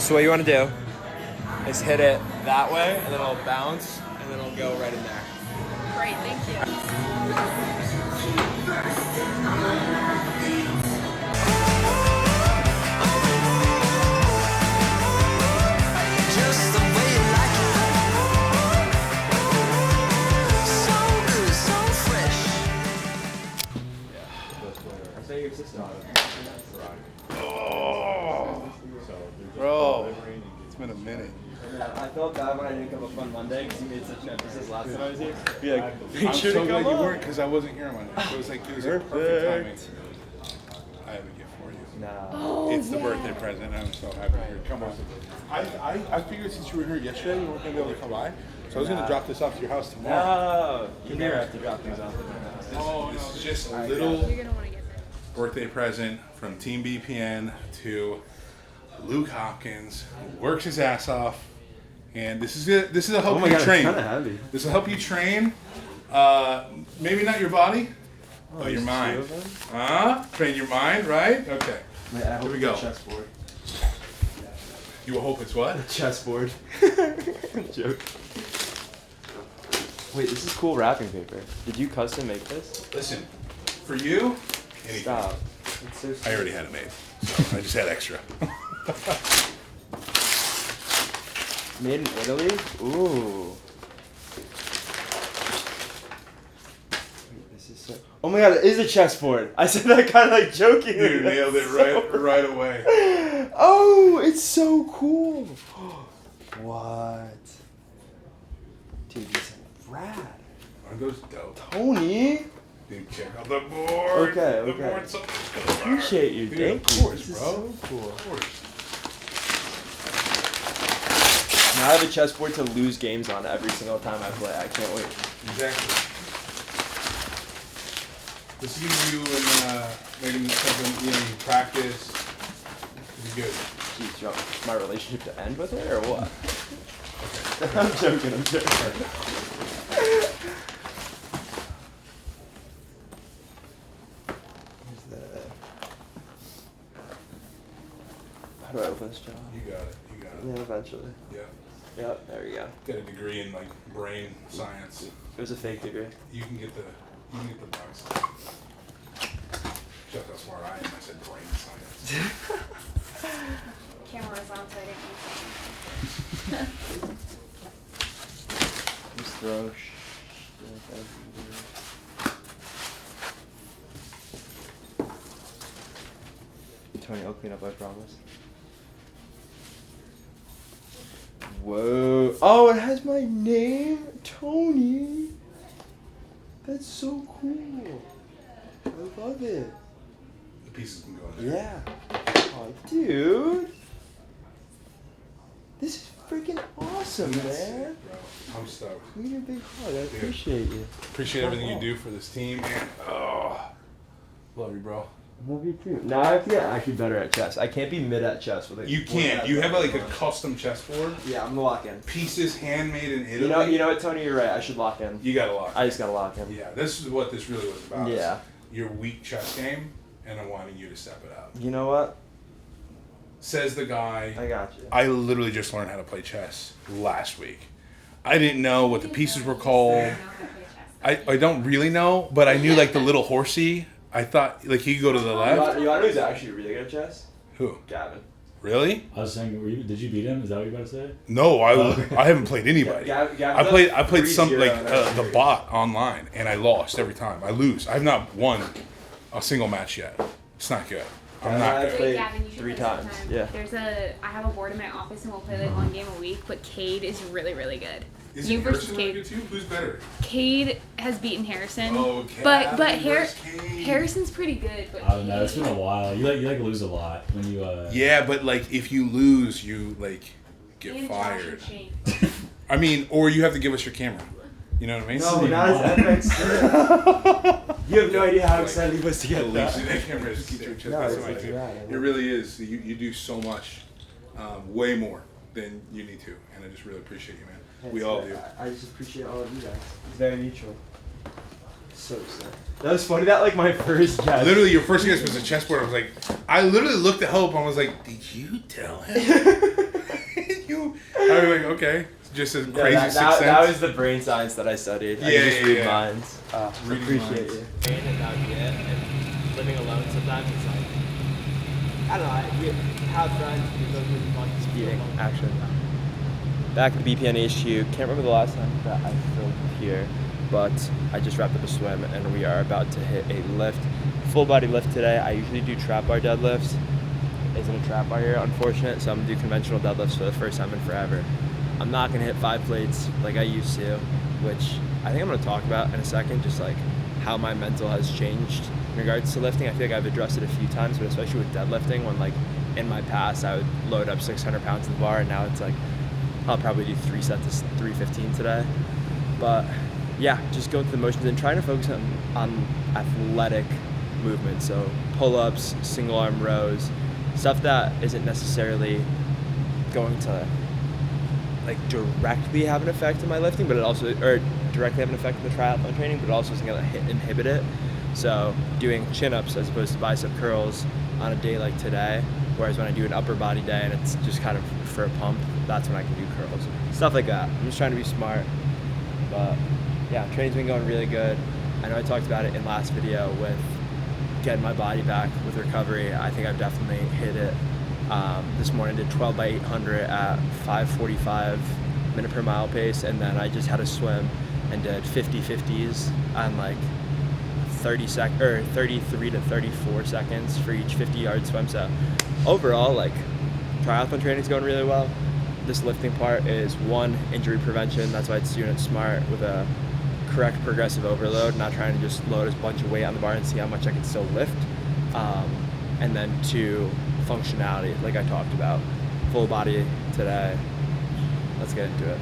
So what you want to do is hit it that way, and then it'll bounce, and then it'll go right in there. Great, thank you. Just the way you like it. So good, so fresh. I saw your sister on it. Oh, bro, it's been a minute. I felt bad when I didn't come up on Monday because you made such an emphasis last time I was here. Be like, I'm so glad you weren't because I wasn't here on Monday. So it was like, it was a perfect timing. I have a gift for you. Nah. It's the birthday present. I'm so happy you're here. Come on. I figured since you were here yesterday, you weren't going to be able to come by. So I was going to drop this off to your house tomorrow. No, you never have to drop things off. This is just a little You're gonna want to get this. birthday present from Team BPN to Luke Hopkins, who works his ass off. And this is it. This is to help you train. It's kind of heavy. This will help you train. Maybe not your body, but your mind. Train your mind, right? Okay. Wait, I hope Here we go. It's a chessboard. You will hope it's what? Chessboard. Joke. Wait, this is cool wrapping paper. Did you custom make this? Listen, for you, anything. Stop. It's so I already had it made, so I just had extra. Made in Italy? Ooh. Wait, this is so. Oh my god, it is a chessboard. I said that kind of like joking. You nailed it right away. Oh, it's so cool. What? Dude, these are rad. Aren't those dope? Tony. Dude, check out the board. Okay, The okay. board's so Appreciate you. Dude, Thank of you. course, This is bro. so cool. Of course. Now I have a chessboard to lose games on every single time I play. I can't wait. Exactly. This gives you maybe something you practice. It'll be good. Jeez, you want my relationship to end with her or what? I'm joking. I'm joking. Where's the? How do I open this job? You got it. You got it. Yeah, eventually. Yeah. Yep, there we go. Got a degree in like brain science. It was a fake degree. You can get the bugs. Check how smart I am. I said brain science. Camera was on, so I didn't Just throw Tony, I'll clean up, I promise. Whoa. Oh, it has my name? Tony. That's so cool. I love it. The pieces can go in there. Yeah. Oh, dude. This is freaking awesome, That's man. it, bro. I'm stoked. Give me a big hug. I appreciate you. Appreciate everything you do for this team, man. Oh, love you, bro. Love you too. Now I have to get actually better at chess. I can't be mid at chess with it. You can't. You have like a custom chessboard. Yeah, I'm gonna lock in. Pieces handmade in Italy. You know what, Tony? You're right. I should lock in. You gotta lock. I just gotta lock in. Yeah, this is what this really was about. Yeah. Your weak chess game, and I'm wanting you to step it up. You know what? Says the guy. I got you. I literally just learned how to play chess last week. I didn't know what the pieces were called. I don't really know, but I knew like the little horsey. I thought like he could go to the left. You know who's actually really good at chess? Who? Gavin. Really? I was saying, did you beat him? Is that what you were about to say? No, I haven't played anybody. Gavin's I played some 3-0 like and the bot online, and I lost every time. I lose. I've not won a single match yet. It's not good. I'm not I good. played Gavin, you should 3 play times. sometime. Yeah. I have a board in my office and we'll play like 1 game a week, but Cade is really, really good. Is You it versus Harrison really Cade. good too? Who's better? Cade has beaten Harrison. Oh, but Gavin versus Cade. Harrison's pretty good, but I don't know. It's been a while. You like lose a lot when you. Yeah, but like if you lose, you like get and fired. Josh and Shane. I mean, or you have to give us your camera. You know what I mean? No, not as epic. You have no idea how excited he was to get that. That camera is sick. No, That's it's what I do. rad. It really is. You do so much, way more than you need to, and I just really appreciate you, man. We all do. I just appreciate all of you guys. It's very mutual. So sick. That was funny. That like my first guess. Literally, your first guess was a chessboard. I was like, I literally looked at Hope and I was like, did you tell him? Okay. Just a Yeah, crazy that, sixth that, sense. that was the brain science that I studied. I Yeah, could just yeah, read yeah. minds. Reading Appreciate minds. you. And that would be it. And living alone sometimes it's like, I don't know, you have friends, you go through the fun. Speeding, actually. Back at the BPN HQ. Can't remember the last time that I filmed here, but I just wrapped up a swim and we are about to hit a lift. Full body lift today. I usually do trap bar deadlifts. Isn't a trap bar here, unfortunate, so I'm gonna do conventional deadlifts for the first time in forever. I'm not gonna hit 5 plates like I used to, which I think I'm gonna talk about in a second, just like how my mental has changed in regards to lifting. I feel like I've addressed it a few times, but especially with deadlifting, when like in my past I would load up 600 pounds in the bar, and now it's like I'll probably do 3 sets of 315 today. But yeah, just going through the motions and trying to focus on athletic movement. So pull-ups, single arm rows, stuff that isn't necessarily going to like directly have an effect on my lifting, but it also, or directly have an effect on the triathlon training, but it also isn't going to inhibit it. So doing chin-ups as opposed to bicep curls on a day like today, whereas when I do an upper body day and it's just kind of for a pump, that's when I can do curls. Stuff like that. I'm just trying to be smart. But yeah, training's been going really good. I know I talked about it in last video with getting my body back with recovery. I think I've definitely hit it. This morning I did 12 by 800 at 5:45 minute per mile pace, and then I just had a swim and did 50/50s on like 33 to 34 seconds for each 50-yard swim. So overall, like, triathlon training's going really well. This lifting part is one, injury prevention. That's why it's doing it smart with a correct progressive overload, not trying to just load a bunch of weight on the bar and see how much I can still lift. And then two, functionality, like I talked about. Full body today. Let's get into it.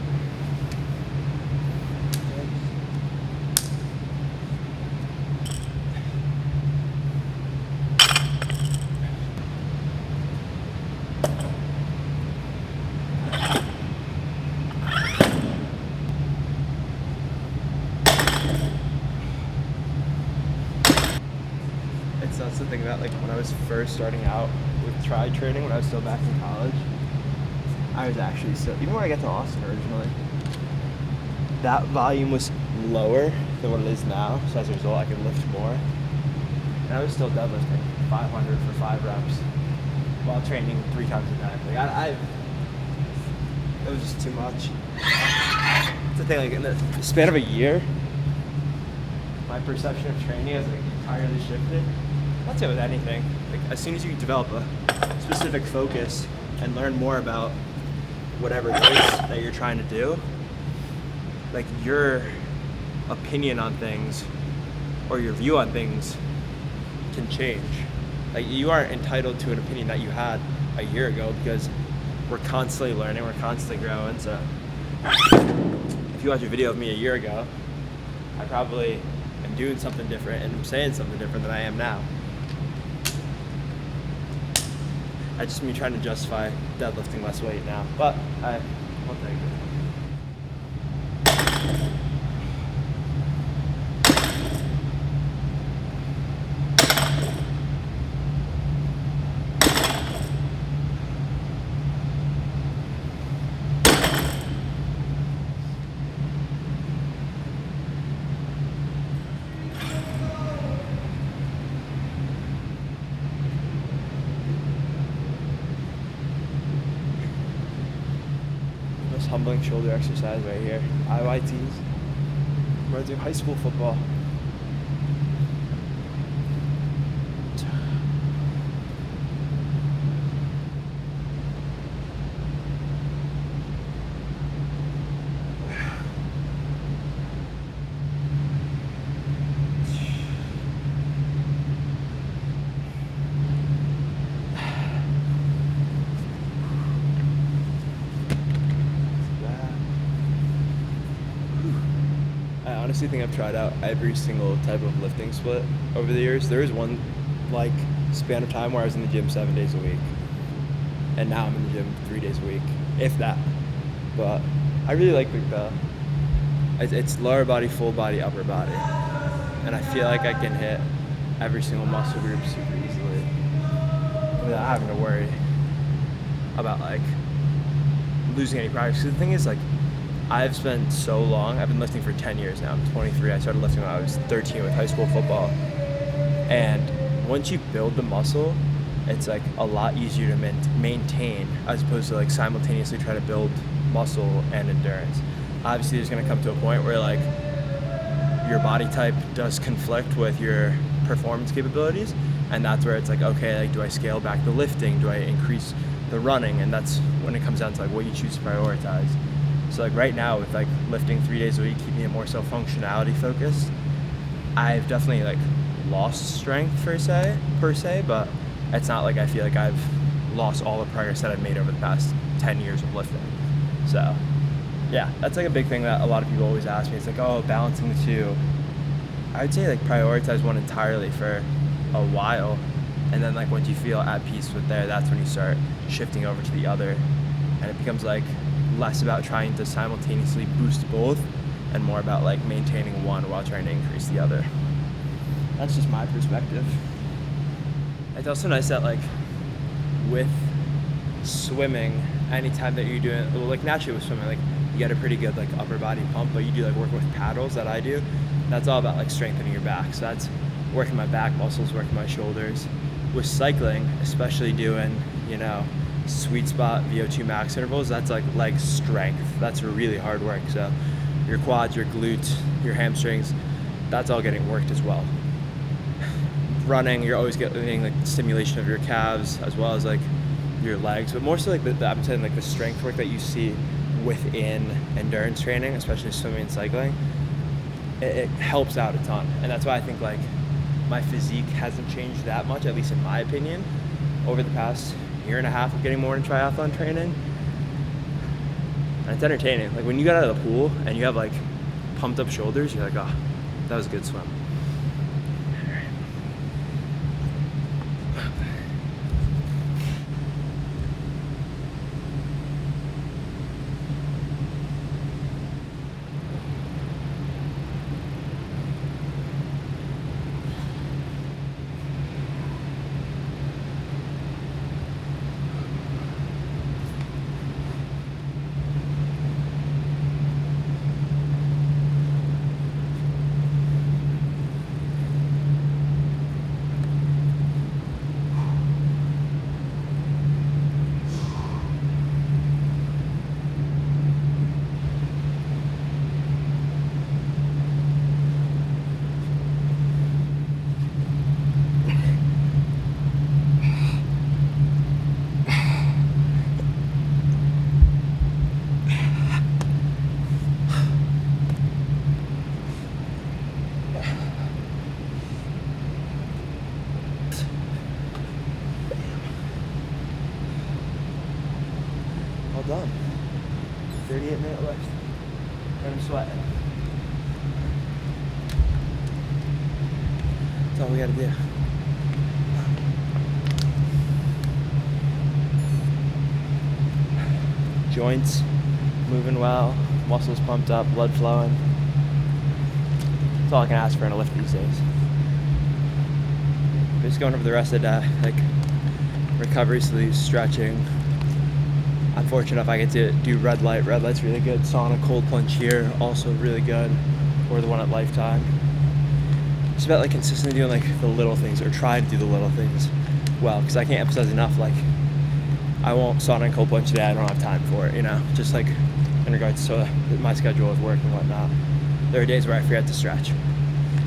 That's the thing about, like, when I was first starting out with tri training, when I was still back in college, I was actually still, even when I got to Austin originally, that volume was lower than what it is now, so as a result I could lift more. And I was still deadlifting 500 for 5 reps while training 3 times a day. Like, it was just too much. It's the thing, like, in the span of a year, my perception of training has, like, entirely shifted. That's it with anything. Like, as soon as you develop a specific focus and learn more about whatever it is that you're trying to do, like, your opinion on things or your view on things can change. Like, you aren't entitled to an opinion that you had a year ago, because we're constantly learning, we're constantly growing. So if you watch a video of me a year ago, I probably am doing something different and I'm saying something different than I am now. I just me trying to justify deadlifting less weight now, but I'll take it. Humbling shoulder exercise right here. IYTs. We're gonna do high school football. I honestly think I've tried out every single type of lifting split over the years. There was one, like, span of time where I was in the gym 7 days a week, and now I'm in the gym 3 days a week, if that. But I really like Big Bell. It's lower body, full body, upper body, and I feel like I can hit every single muscle group super easily without having to worry about, like, losing any progress. 'Cause the thing is, like, I've spent so long. I've been lifting for 10 years now. I'm 23. I started lifting when I was 13 with high school football. And once you build the muscle, it's like a lot easier to maintain as opposed to like simultaneously try to build muscle and endurance. Obviously, there's going to come to a point where like your body type does conflict with your performance capabilities, and that's where it's like, okay, like, do I scale back the lifting? Do I increase the running? And that's when it comes down to like what you choose to prioritize. So like right now with like lifting 3 days a week, keeping it more so functionality focused, I've definitely like lost strength per se, but it's not like I feel like I've lost all the progress that I've made over the past 10 years of lifting. So yeah, that's like a big thing that a lot of people always ask me. It's like, oh, balancing the two. I would say like prioritize one entirely for a while, and then like once you feel at peace with there, that's when you start shifting over to the other, and it becomes like less about trying to simultaneously boost both and more about like maintaining one while trying to increase the other. That's just my perspective. It's also nice that like with swimming, anytime that you're doing, well, like naturally with swimming, like you get a pretty good like upper body pump, but you do like work with paddles that I do. That's all about like strengthening your back. So that's working my back muscles, working my shoulders. With cycling, especially doing, you know, sweet spot VO2 max intervals, that's like leg strength. That's really hard work. So your quads, your glutes, your hamstrings, that's all getting worked as well. Running, you're always getting like stimulation of your calves as well as like your legs, but more so like I'm saying like the strength work that you see within endurance training, especially swimming and cycling, it helps out a ton. And that's why I think like my physique hasn't changed that much, at least in my opinion, over the past year and a half of getting more into triathlon training. And it's entertaining. Like when you get out of the pool and you have like pumped up shoulders, you're like, oh, that was a good swim. All done. 38-minute lift. And I'm sweating. That's all we gotta do. Joints moving well, muscles pumped up, blood flowing. That's all I can ask for in a lift these days. Just going over the rest of the day, like recovery sleeves, stretching. I'm fortunate enough I get to do red light. Red light's really good. Sauna cold plunge here, also really good. Or the one at Lifetime. It's about like consistently doing like the little things, or trying to do the little things well, because I can't emphasize enough, like I won't sauna and cold plunge today, I don't have time for it, you know, just like in regards to my schedule of work and whatnot. There are days where I forget to stretch.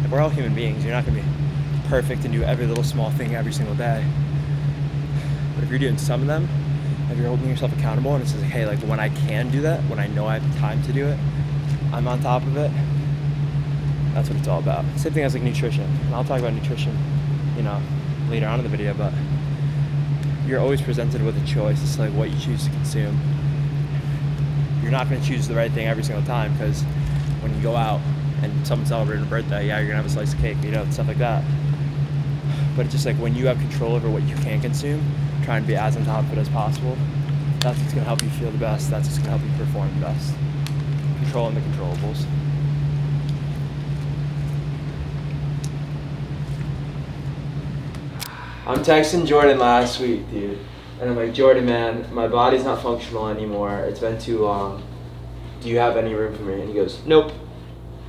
Like, we're all human beings. You're not gonna be perfect and do every little small thing every single day. But if you're doing some of them, if you're holding yourself accountable, and it's like, hey, like when I can do that, when I know I have time to do it, I'm on top of it. That's what it's all about. Same thing as like nutrition. And I'll talk about nutrition, you know, later on in the video, but you're always presented with a choice. It's like what you choose to consume. You're not going to choose the right thing every single time, because when you go out and someone's celebrating a birthday, yeah, you're going to have a slice of cake, you know, stuff like that. But it's just like when you have control over what you can consume, try and be as on top of it as possible. That's what's going to help you feel the best. That's what's going to help you perform the best. Controlling the controllables. I'm texting Jordan last week, dude. And I'm like, Jordan, man, my body's not functional anymore. It's been too long. Do you have any room for me? And he goes, nope.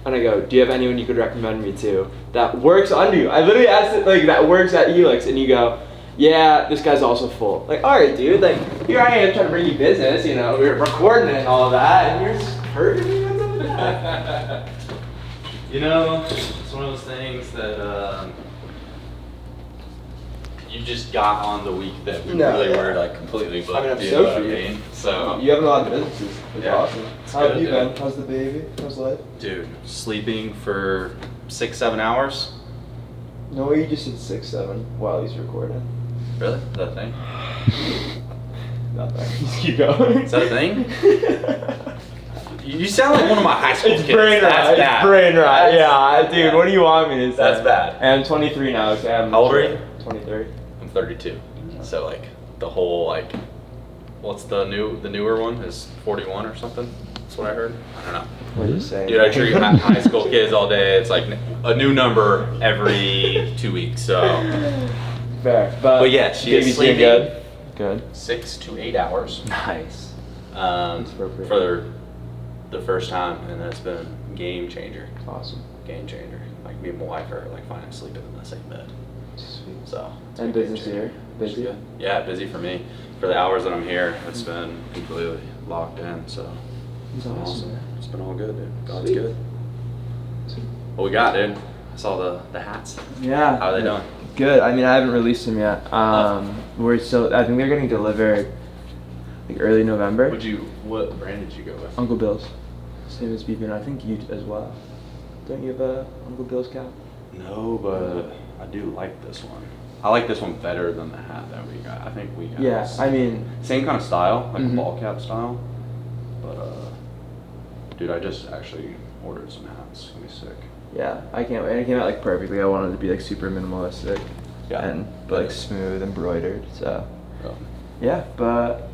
And I go, do you have anyone you could recommend me to that works under you? I literally asked it, like, that works at Helix. And you go, yeah, this guy's also full. Like, all right, dude, like, here I am trying to bring you business, you know, we're recording it and all of that, and you're just hurting me with something else. You know, it's one of those things that you just got on the week that we really were like completely booked. I mean, I'm you so know what for I you. mean? So You have a lot of businesses. It's Yeah. awesome. It's How have good, you dude. been? How's the baby? How's life? dude, sleeping for 6-7 hours. No way you just said 6-7 while he's recording. Really? Is that a thing? Nothing. Just keep going. Is that a thing? You sound like one of my high school It's kids. brain That's rot. bad. It's brain rot. That's- Yeah, dude. What do you want me to say? That's bad. And I'm 23 now. So I'm How old are you? 23. I'm 32. So like the whole like, what's the newer one is 41 or something. That's what I heard. I don't know. What are you saying? Dude, I treat high school kids all day. It's like a new number every 2 weeks. So Fair. But yeah, she is baby's doing sleeping. good. Good. 6 to 8 hours. Nice. appropriate. For the first time, and it's been game changer. Awesome. Game changer. Like me and my wife are like finally sleeping in the same bed. Sweet. So it's And been a game business changer. here? Busy? It's good. Yeah, busy for me. For the hours that I'm here, it's been completely locked in. So It's it's awesome. awesome. It's been all good, dude. God's Sweet. good. Sweet. What we got, dude? I saw the hats. Yeah. How are they doing? Good. I mean, I haven't released them yet. We're still. I think they're getting delivered like early November. What brand did you go with? Uncle Bill's. Same as BB, and I think you as well. Don't you have a Uncle Bill's cap? No, but I do like this one. I like this one better than the hat that we got. I think we got Yeah. this I mean, same kind of style, like Mhm. a ball cap style. But dude, I just actually ordered some hats. It's gonna be sick. yeah. I can't wait. It came out like perfectly. I wanted it to be like super minimalistic. Yeah. And but like smooth embroidered. So Yeah. yeah, but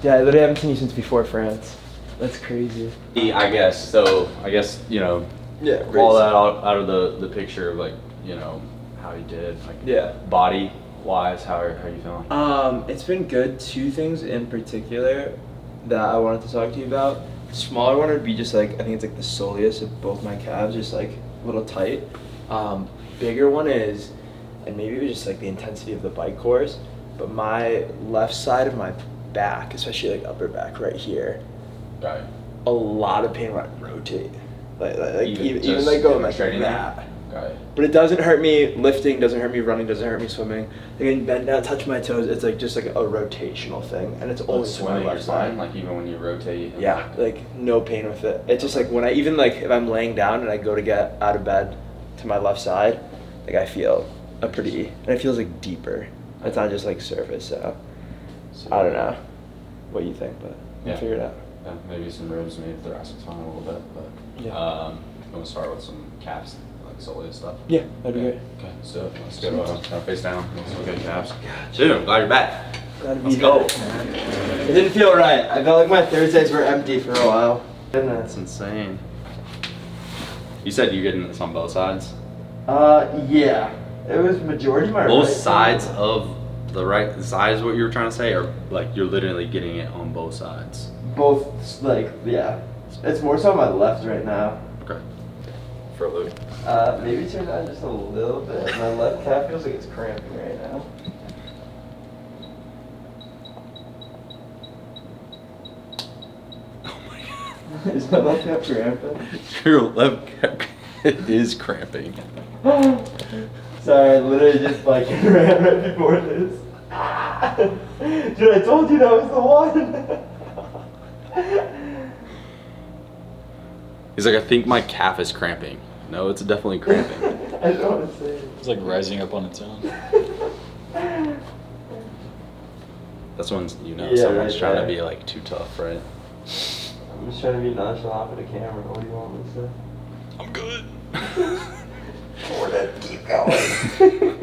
yeah, I literally haven't seen you since before France. That's crazy. I guess so. I guess Yeah. all that out of the picture of like how you did like Yeah. body wise. How are you feeling? It's been good. Two things in particular that I wanted to talk to you about. Smaller one would be just like, I think it's like the soleus of both my calves, just like a little tight. Bigger one is, and maybe it was just like the intensity of the bike course, but my left side of my back, especially like upper back right here, Right. a lot of pain when I rotate. Like even just like going like demonstrating that. Right. But it doesn't hurt me lifting, doesn't hurt me running, doesn't hurt me swimming. I can bend down, touch my toes. It's like just like a rotational thing, and it's only to my Swimming, you're left fine. side. Like even when you rotate. and, Yeah, like no pain with it. It's just like when I even like if I'm laying down and I go to get out of bed to my left side, like I feel a pretty, and it feels like deeper. It's not just like surface. So I don't know what you think, but we'll Yeah. figure it out. Yeah, maybe some ribs, maybe thoracic spine a little bit, but Yeah. I'm gonna start with some calves, like soleus stuff. Yeah, that'd be great. Okay, so let's go face down. Let's look at calves. Dude, I'm glad you're back. That'd Let's be go. good. It didn't feel right. I felt like my Thursdays were empty for a while. That's insane. You said you're getting this on both sides. Yeah. It was majority my Both right sides of the right side is what you were trying to say, or like you're literally getting it on both sides. Both, like, yeah. It's more so on my left right now. Okay. For a loop. Maybe turn down just a little bit. My left calf feels like it's cramping right now. Oh my god. Is my left calf cramping? Your left calf is cramping. Sorry, I literally just like ran right before this. Dude, I told you that was the one. He's like, I think my calf is cramping. No, it's definitely cramping. I don't want to say it. It's like rising up on its own. That's when Yeah, someone's right trying there. to be like too tough, right? I'm just trying to be nonchalant for the camera. What do you want me to say? I'm good. Keep going.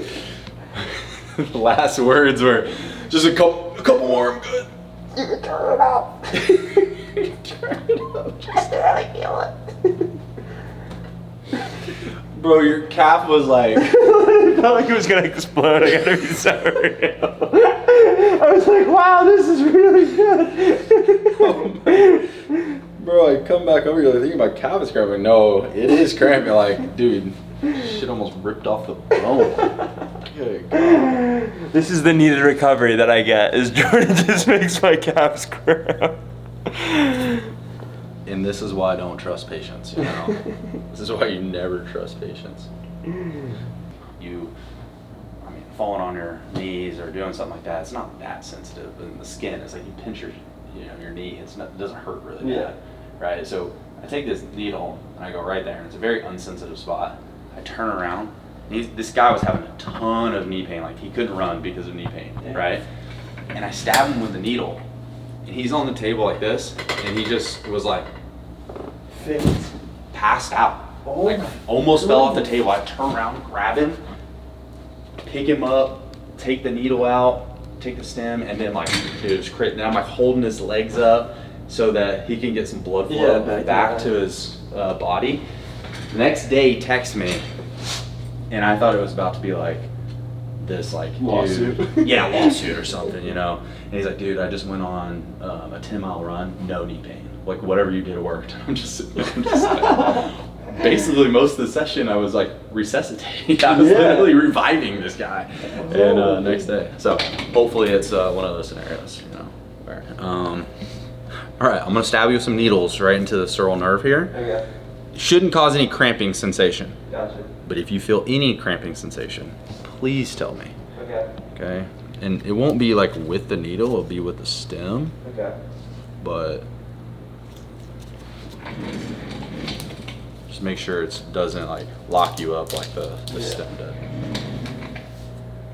The last words were just a couple more. I'm good. Turn it up. Turn it up. Just to really feel it. Bro, your calf was like. I felt like it was gonna explode. I gotta be sorry. I was like, wow, this is really good. Bro, I come back over here like, thinking about calf is cramping. No, it is cramping. Like, dude, shit almost ripped off the bone. Good God. This is the needed recovery that I get, is Jordan just makes my calves cramp. And this is why I don't trust patients, you know? This is why you never trust patients. Falling on your knees or doing something like that, it's not that sensitive. And the skin, it's like you pinch your knee, it doesn't hurt really bad, right? So I take this needle and I go right there, and it's a very unsensitive spot. I turn around, this guy was having a ton of knee pain, like he couldn't run because of knee pain, right? And I stab him with the needle, and he's on the table like this, and he just was like, passed out. Like almost fell off the table. I turn around, grab him, pick him up, take the needle out, take the stem, and then like, dude, it's crazy. Now I'm like holding his legs up so that he can get some blood flow back to his body. The next day he texts me, and I thought it was about to be like this like lawsuit. Lawsuit or something, you know. And he's like, dude, I just went on a 10-mile run, no knee pain. Like whatever you did worked. I'm just like, basically most of the session I was like resuscitating. I was literally reviving this guy. And next day. So hopefully it's one of those scenarios, you know. Where, all right, I'm gonna stab you with some needles right into the sural nerve here. Okay. Shouldn't cause any cramping sensation. Gotcha. But if you feel any cramping sensation, please tell me. Okay. Okay? And it won't be like with the needle, it'll be with the stem. Okay. But just make sure it doesn't like lock you up like the stem did.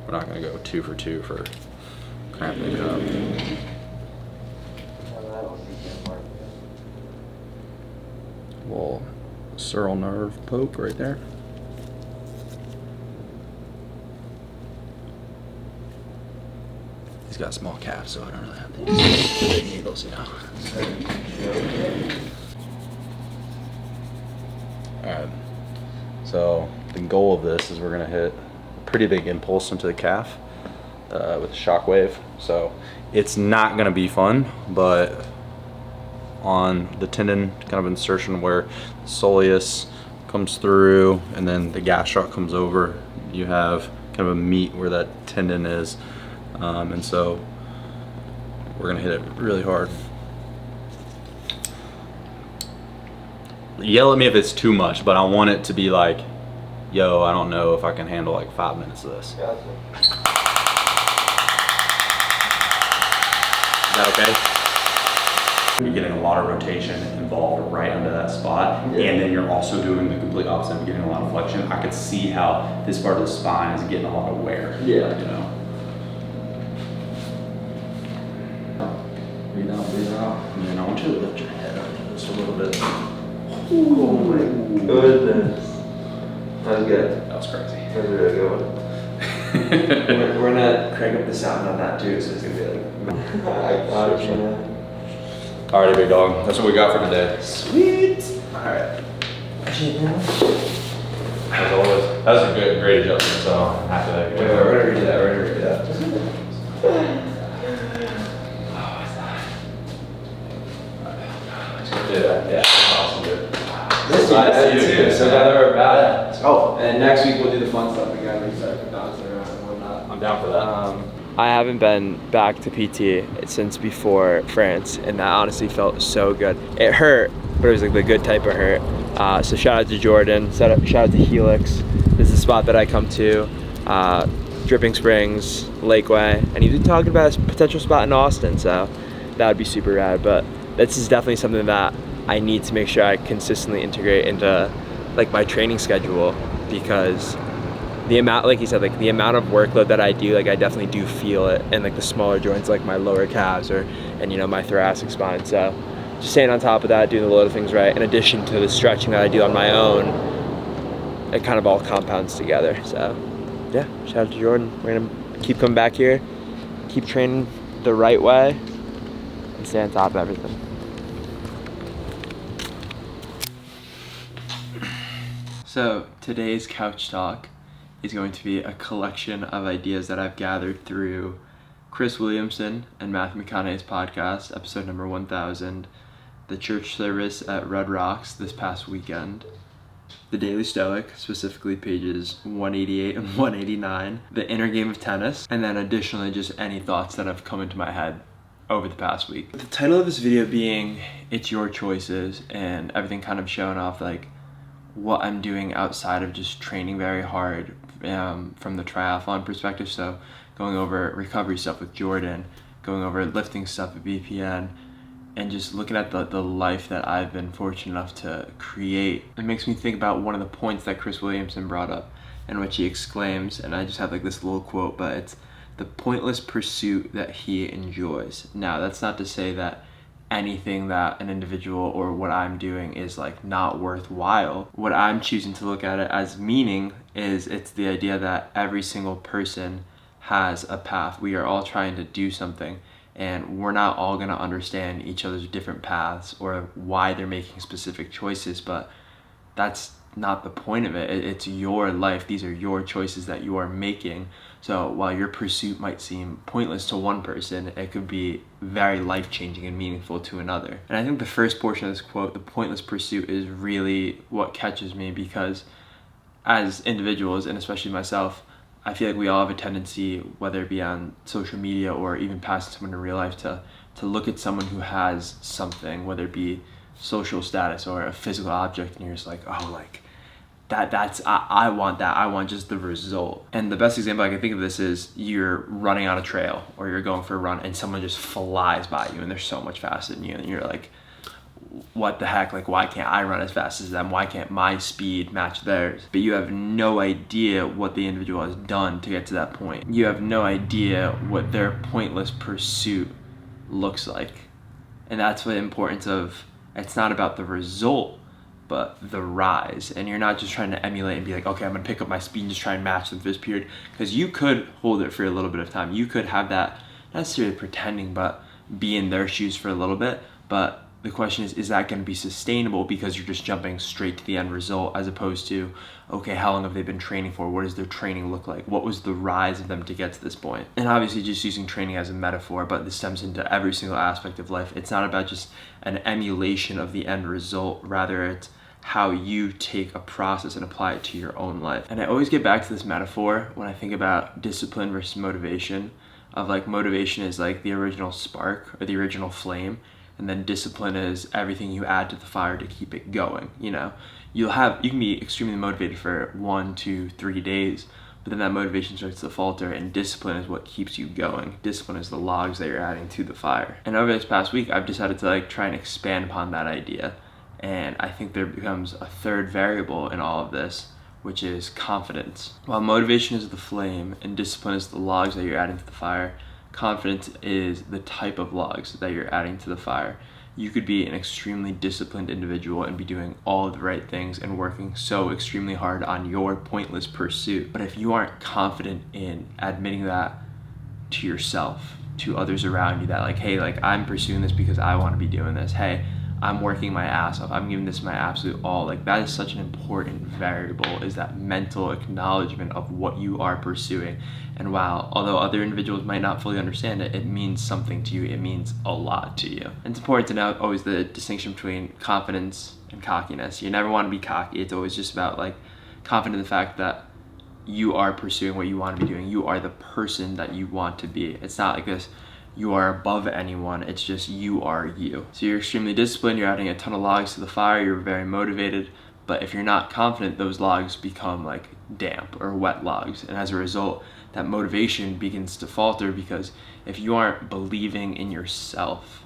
We're not gonna go 2 for 2 for cramping up. Little sural nerve poke right there. He's got small calves, so I don't really have to use the big needles, you know. Alright, so the goal of this is we're gonna hit a pretty big impulse into the calf with a shock wave. So it's not gonna be fun, but on the tendon kind of insertion where the soleus comes through and then the gastroc comes over, you have kind of a meet where that tendon is. And so we're gonna hit it really hard. Yell at me if it's too much, but I want it to be like, yo, I don't know if I can handle like 5 minutes of this. Gotcha. Is that okay? You're getting a lot of rotation involved right under that spot, and then you're also doing the complete opposite of getting a lot of flexion. I could see how this part of the spine is getting a lot of wear. Yeah. You know. Breathe out, breathe out. And then I want you to lift your head up just a little bit. Oh my goodness. That was good. That was crazy. That was a really good one. we're gonna crank up the sound on that too, so it's gonna be like. I got it, man. Alrighty, big dog. That's what we got for today. Sweet. Alright. As always, that was a great adjustment, so after that. We're gonna redo that, we're gonna redo that. Yeah, awesome, dude. This Nice to see you again. So now that we're back. Oh, And next week we'll do the fun stuff again. We start with bouncing around and whatnot. I'm down for that. I haven't been back to PT since before France, and that honestly felt so good. It hurt, but it was like the good type of hurt. So shout out to Jordan, shout out to Helix. This is the spot that I come to, Dripping Springs, Lakeway, and he's been talking about a potential spot in Austin, so that would be super rad. But this is definitely something that I need to make sure I consistently integrate into like my training schedule, because the amount, like you said, like the amount of workload that I do, like I definitely do feel it in like the smaller joints, like my lower calves and you know, my thoracic spine. So just staying on top of that, doing a lot of things right, in addition to the stretching that I do on my own, it kind of all compounds together. So yeah, shout out to Jordan. We're gonna keep coming back here, keep training the right way, and stay on top of everything. So today's couch talk is going to be a collection of ideas that I've gathered through Chris Williamson and Matthew McConaughey's podcast, episode number 1000, the church service at Red Rocks this past weekend, the Daily Stoic, specifically pages 188 and 189, the inner game of tennis, and then additionally just any thoughts that have come into my head over the past week. The title of this video being It's Your Choices, and everything kind of showing off like what I'm doing outside of just training very hard from the triathlon perspective. So going over recovery stuff with Jordan, going over lifting stuff at BPN, and just looking at the life that I've been fortunate enough to create. It makes me think about one of the points that Chris Williamson brought up, in which he exclaims, and I just have like this little quote, but it's the pointless pursuit that he enjoys. Now, that's not to say that anything that an individual or what I'm doing is like not worthwhile. What I'm choosing to look at it as meaning is it's the idea that every single person has a path. We are all trying to do something, and we're not all going to understand each other's different paths or why they're making specific choices, but that's not the point of it. It's your life. These are your choices that you are making. So while your pursuit might seem pointless to one person, it could be very life-changing and meaningful to another. And I think the first portion of this quote, the pointless pursuit, is really what catches me, because as individuals, and especially myself, I feel like we all have a tendency, whether it be on social media or even passing someone in real life, to look at someone who has something, whether it be social status or a physical object, and you're just like, oh, like I want that. I want just the result. And the best example I can think of this is you're running on a trail or you're going for a run and someone just flies by you and they're so much faster than you, and you're like, what the heck, like why can't I run as fast as them? Why can't my speed match theirs? But you have no idea what the individual has done to get to that point. You have no idea what their pointless pursuit looks like. And that's the importance of, it's not about the result, but the rise. And you're not just trying to emulate and be like, okay, I'm gonna pick up my speed and just try and match them for this period, because you could hold it for a little bit of time. You could have that, not necessarily pretending, but be in their shoes for a little bit. But the question is that going to be sustainable, because you're just jumping straight to the end result, as opposed to, okay, how long have they been training for? What does their training look like? What was the rise of them to get to this point? And obviously just using training as a metaphor, but this stems into every single aspect of life. It's not about just an emulation of the end result, rather it's how you take a process and apply it to your own life. And I always get back to this metaphor when I think about discipline versus motivation, of like motivation is like the original spark or the original flame, and then discipline is everything you add to the fire to keep it going. You know, you can be extremely motivated for 1, 2, 3 days, but then that motivation starts to falter, and discipline is what keeps you going. Discipline is the logs that you're adding to the fire. And over this past week, I've decided to like try and expand upon that idea. And I think there becomes a third variable in all of this, which is confidence. While motivation is the flame and discipline is the logs that you're adding to the fire, confidence is the type of logs that you're adding to the fire. You could be an extremely disciplined individual and be doing all of the right things and working so extremely hard on your pointless pursuit. But if you aren't confident in admitting that to yourself, to others around you, that like, hey, like I'm pursuing this because I want to be doing this. Hey, I'm working my ass off. I'm giving this my absolute all. Like that is such an important variable, is that mental acknowledgement of what you are pursuing. And although other individuals might not fully understand it, it means something to you. It means a lot to you. And it's important to know always the distinction between confidence and cockiness. You never want to be cocky. It's always just about like confident in the fact that you are pursuing what you want to be doing. You are the person that you want to be. It's not like this, you are above anyone, it's just you are you. So you're extremely disciplined, you're adding a ton of logs to the fire, you're very motivated, but if you're not confident, those logs become like damp or wet logs. And as a result, that motivation begins to falter, because if you aren't believing in yourself,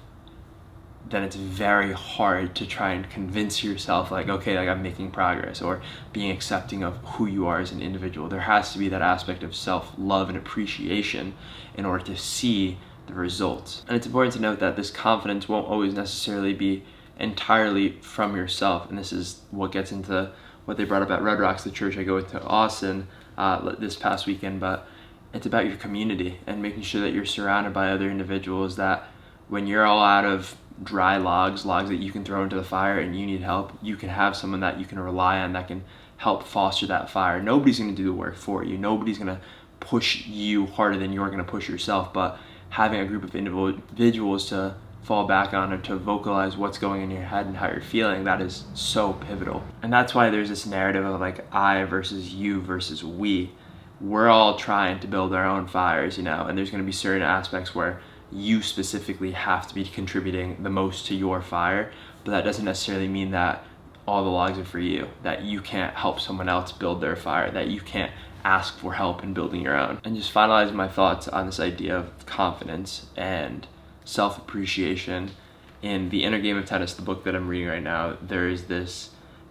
then it's very hard to try and convince yourself like, okay, like I'm making progress, or being accepting of who you are as an individual. There has to be that aspect of self-love and appreciation in order to see the results. And it's important to note that this confidence won't always necessarily be entirely from yourself. And this is what gets into what they brought up at Red Rocks, the church I go to Austin this past weekend. But it's about your community and making sure that you're surrounded by other individuals, that when you're all out of dry logs that you can throw into the fire and you need help, you can have someone that you can rely on that can help foster that fire. Nobody's going to do the work for you. Nobody's going to push you harder than you're going to push yourself, but having a group of individuals to fall back on or to vocalize what's going in your head and how you're feeling, that is so pivotal. And that's why there's this narrative of like I versus you versus we. We're all trying to build our own fires, you know, and there's going to be certain aspects where you specifically have to be contributing the most to your fire, but that doesn't necessarily mean that all the logs are for you, that you can't help someone else build their fire, that you can't ask for help in building your own. And just finalizing my thoughts on this idea of confidence and self-appreciation. In The Inner Game of Tennis, the book that I'm reading right now, there is this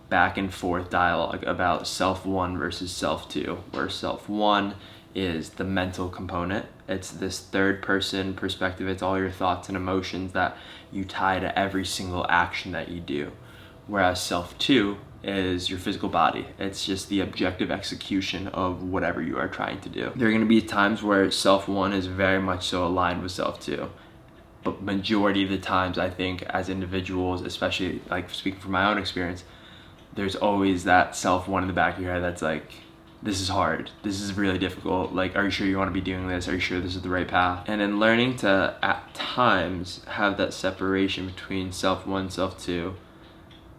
back and forth dialogue about self-1 versus self-2, where self-1 is the mental component. It's this third person perspective. It's all your thoughts and emotions that you tie to every single action that you do. Whereas self-2 is your physical body. It's just the objective execution of whatever you are trying to do. There are going to be times where self-1 is very much so aligned with self-2. But majority of the times, I think, as individuals, especially like speaking from my own experience, there's always that self-1 in the back of your head that's like, this is hard, this is really difficult, like, are you sure you want to be doing this, are you sure this is the right path? And in learning to, at times, have that separation between self-1, self-2,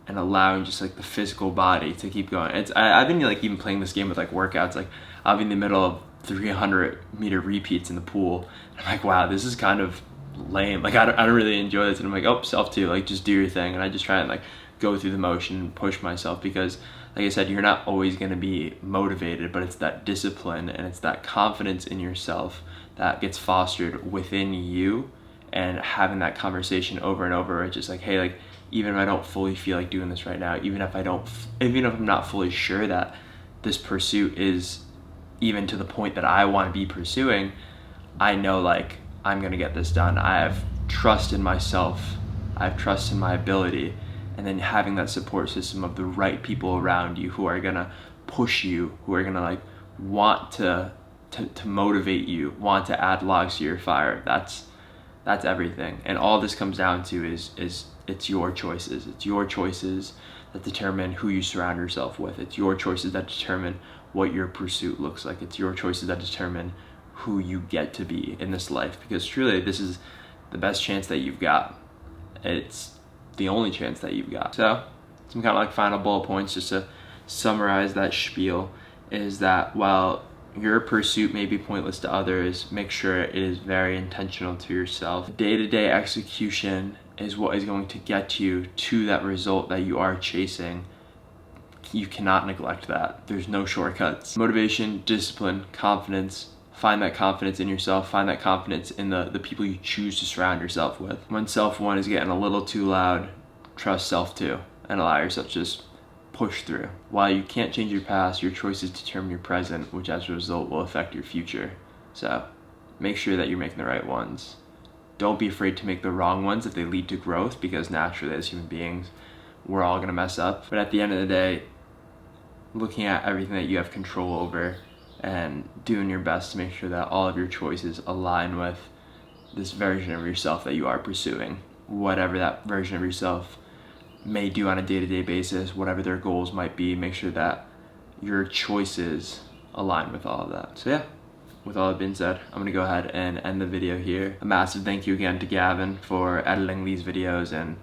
and allowing just like the physical body to keep going. I've been like even playing this game with like workouts, like I'll be in the middle of 300-meter repeats in the pool, and I'm like, wow, this is kind of lame, like I don't really enjoy this, and I'm like, oh, self-2, like just do your thing. And I just try and like go through the motion and push myself, because like I said, you're not always going to be motivated, but it's that discipline and it's that confidence in yourself that gets fostered within you, and having that conversation over and over. It's just like, hey, like even if I don't fully feel like doing this right now, even if I'm not fully sure that this pursuit is even to the point that I want to be pursuing, I know like I'm gonna get this done. I have trust in myself, I have trust in my ability, and then having that support system of the right people around you who are gonna push you, who are gonna like want to motivate you, want to add logs to your fire. That's everything. And all this comes down to is it's your choices. It's your choices that determine who you surround yourself with. It's your choices that determine what your pursuit looks like. It's your choices that determine who you get to be in this life, because truly this is the best chance that you've got. It's the only chance that you've got. So some kind of like final bullet points just to summarize that spiel is that while your pursuit may be pointless to others, make sure it is very intentional to yourself. Day-to-day execution is what is going to get you to that result that you are chasing. You cannot neglect that. There's no shortcuts. Motivation, discipline, confidence. Find that confidence in yourself. Find that confidence in the people you choose to surround yourself with. When self-1 is getting a little too loud, trust self-2 and allow yourself to just push through. While you can't change your past, your choices determine your present, which as a result will affect your future. So make sure that you're making the right ones. Don't be afraid to make the wrong ones if they lead to growth, because naturally as human beings, we're all gonna mess up. But at the end of the day, looking at everything that you have control over and doing your best to make sure that all of your choices align with this version of yourself that you are pursuing. Whatever that version of yourself may do on a day-to-day basis, whatever their goals might be, make sure that your choices align with all of that. So yeah, with all that being said, I'm gonna go ahead and end the video here. A massive thank you again to Gavin for editing these videos and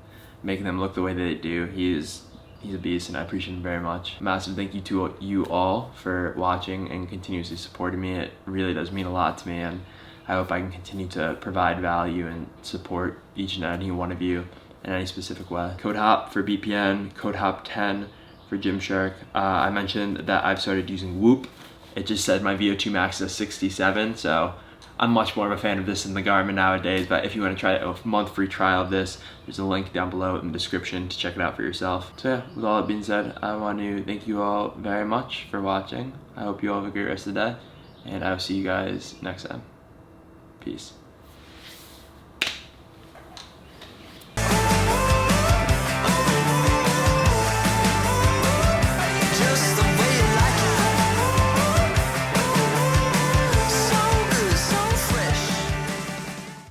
making them look the way they do. He's a beast, and I appreciate him very much. A massive thank you to you all for watching and continuously supporting me. It really does mean a lot to me, and I hope I can continue to provide value and support each and any one of you in any specific way. Code HOP for BPN, code HOP10 for Gymshark. I mentioned that I've started using Whoop. It just said my VO2 max is 67, so I'm much more of a fan of this than the Garmin nowadays, but if you want to try a month free trial of this, there's a link down below in the description to check it out for yourself. So yeah, with all that being said, I want to thank you all very much for watching. I hope you all have a great rest of the day, and I will see you guys next time. Peace.